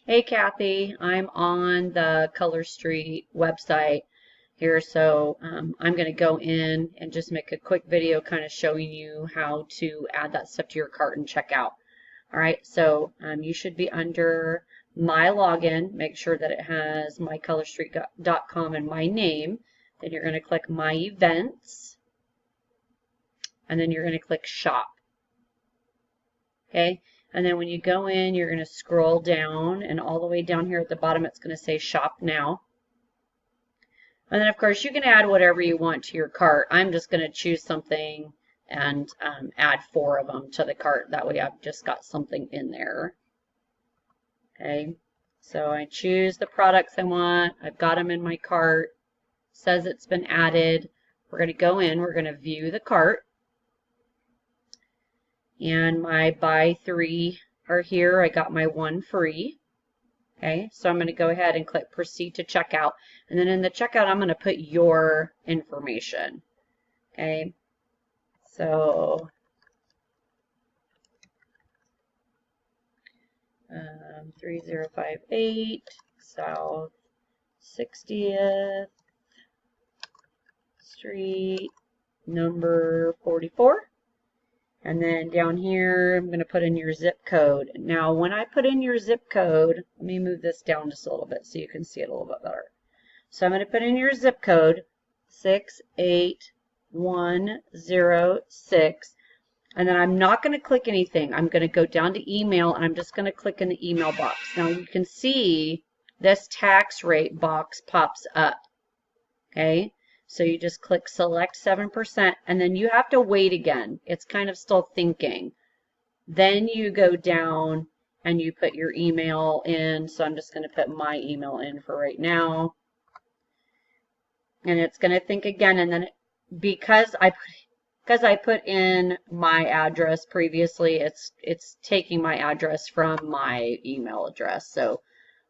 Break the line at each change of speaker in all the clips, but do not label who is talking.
Hey Kathy, I'm on the Color Street website here, so I'm going to go in and just make a quick video kind of showing you how to add that stuff to your cart and check out. All right, so you should be under my login. Make sure that it has mycolorstreet.com and my name. Then you're going to click my events, and then you're going to click shop. Okay, and then when you go in, you're going to scroll down, and all the way down here at the bottom, it's going to say shop now. And then, of course, you can add whatever you want to your cart. I'm just going to choose something and add 4 of them to the cart. That way I've just got something in there. Okay, so I choose the products I want. I've got them in my cart. It says it's been added. We're going to go in. We're going to view the cart. And my buy 3 are here. I got my 1 free. Okay, so I'm going to go ahead and click proceed to checkout. And then in the checkout, I'm going to put your information. Okay, so 3058 South 60th Street, number 44. And then down here, I'm going to put in your zip code. Now, when I put in your zip code, let me move this down just a little bit so you can see it a little bit better. So I'm going to put in your zip code, 68106. And then I'm not going to click anything. I'm going to go down to email, and I'm just going to click in the email box. Now, you can see this tax rate box pops up. Okay. So you just click select 7%, and then you have to wait again. It's kind of still thinking. Then you go down and you put your email in. So I'm just going to put my email in for right now. And it's going to think again, and then because I put in my address previously, it's taking my address from my email address. So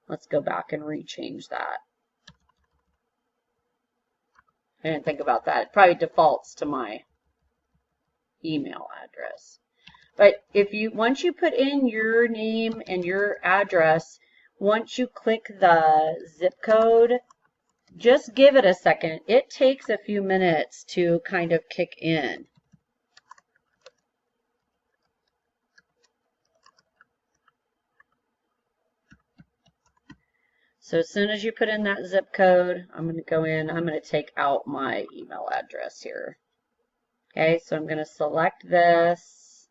let's go back and rechange that. I didn't think about that. It probably defaults to my email address. But once you put in your name and your address, once you click the zip code, just give it a second. It takes a few minutes to kind of kick in. So as soon as you put in that zip code, I'm going to go in, I'm going to take out my email address here. Okay, so I'm going to select this,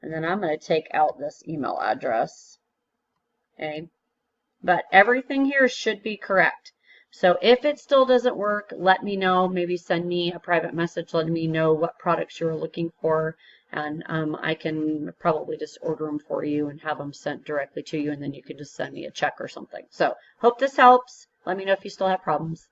and then I'm going to take out this email address. Okay, but everything here should be correct. So if it still doesn't work, let me know. Maybe send me a private message letting me know what products you're looking for, and I can probably just order them for you and have them sent directly to you, and then you can just send me a check or something. So hope this helps. Let me know if you still have problems.